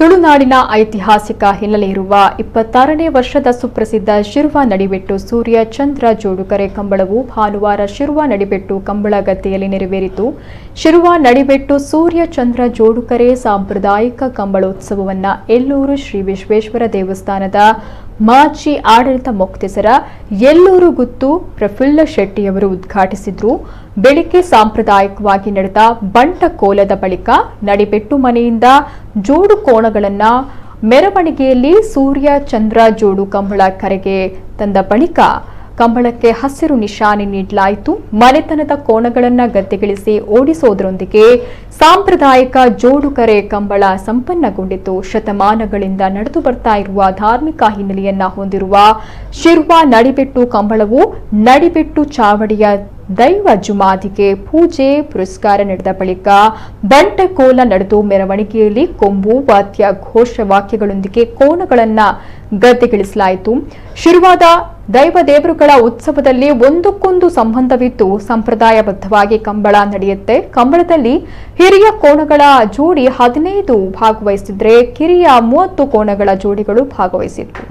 ತುಳುನಾಡಿನ ಐತಿಹಾಸಿಕ ಹಿನ್ನೆಲೆ ಇರುವ 26ನೇ ವರ್ಷದ ಸುಪ್ರಸಿದ್ಧ ಶಿರ್ವ ನಡಿಬೆಟ್ಟು ಸೂರ್ಯ ಚಂದ್ರ ಜೋಡುಕರೆ ಕಂಬಳವು ಭಾನುವಾರ ಶಿರ್ವ ನಡಿಬೆಟ್ಟು ಕಂಬಳ ಗದ್ದೆಯಲ್ಲಿ ನೆರವೇರಿತು. ಶಿರ್ವ ನಡಿಬೆಟ್ಟು ಸೂರ್ಯ ಚಂದ್ರ ಜೋಡುಕರೆ ಸಾಂಪ್ರದಾಯಿಕ ಕಂಬಳೋತ್ಸವವನ್ನು ಎಲ್ಲೂರು ಶ್ರೀ ವಿಶ್ವೇಶ್ವರ ದೇವಸ್ಥಾನದ ಮಾಜಿ ಆಡಳಿತ ಮೊಕ್ತೇಸರ ಎಲ್ಲೂರು ಗುತ್ತು ಪ್ರಫುಲ್ಲ ಶೆಟ್ಟಿಯವರು ಉದ್ಘಾಟಿಸಿದ್ರು. ಬೆಳಿಗ್ಗೆ ಸಾಂಪ್ರದಾಯಿಕವಾಗಿ ನಡೆದ ಬಂಟ ಕೋಲದ ಬಳಿಕ ನಡಿಬೆಟ್ಟು ಮನೆಯಿಂದ ಜೋಡು ಕೋಣಗಳನ್ನು ಮೆರವಣಿಗೆಯಲ್ಲಿ ಸೂರ್ಯ ಚಂದ್ರ ಜೋಡು ಕಂಬಳ ಕರೆಗೆ ತಂದ ಬಳಿಕ ಕಂಬಳಕ್ಕೆ ಹಸಿರು ನಿಶಾನೆ ನೀಡಲಾಯಿತು. ಮನೆತನದ ಕೋಣಗಳನ್ನು ಗದ್ದೆಗಿಳಿಸಿ ಓಡಿಸೋದರೊಂದಿಗೆ ಸಾಂಪ್ರದಾಯಿಕ ಜೋಡುಕರೆ ಕಂಬಳ ಸಂಪನ್ನಗೊಂಡಿತು. ಶತಮಾನಗಳಿಂದ ನಡೆದು ಬರ್ತಾ ಇರುವ ಧಾರ್ಮಿಕ ಹಿನ್ನೆಲೆಯನ್ನ ಹೊಂದಿರುವ ಶಿರ್ವ ನಡಿಬೆಟ್ಟು ಕಂಬಳವು ನಡಿಬೆಟ್ಟು ಚಾವಡಿಯ ದೈವ ಜುಮಾದಿಗೆ ಪೂಜೆ ಪುರಸ್ಕಾರ ನಡೆದ ಬಳಿಕ ಬಂಟಕೋಲ ನಡೆದು ಮೆರವಣಿಗೆಯಲ್ಲಿ ಕೊಂಬು ವಾದ್ಯ ಘೋಷವಾಕ್ಯಗಳೊಂದಿಗೆ ಕೋಣಗಳನ್ನು ಗದ್ದೆಗಿಳಿಸಲಾಯಿತು. ಶಿರ್ವಾದ ದೈವ ದೇವರುಗಳ ಉತ್ಸವದಲ್ಲಿ ಒಂದಕ್ಕೊಂದು ಸಂಬಂಧವಿದ್ದು ಸಂಪ್ರದಾಯಬದ್ಧವಾಗಿ ಕಂಬಳ ನಡೆಯುತ್ತೆ. ಕಂಬಳದಲ್ಲಿ ಹಿರಿಯ ಕೋಣಗಳ ಜೋಡಿ 15 ಭಾಗವಹಿಸಿದ್ರೆ ಕಿರಿಯ 30 ಕೋಣಗಳ ಜೋಡಿಗಳು ಭಾಗವಹಿಸಿದ್ರು.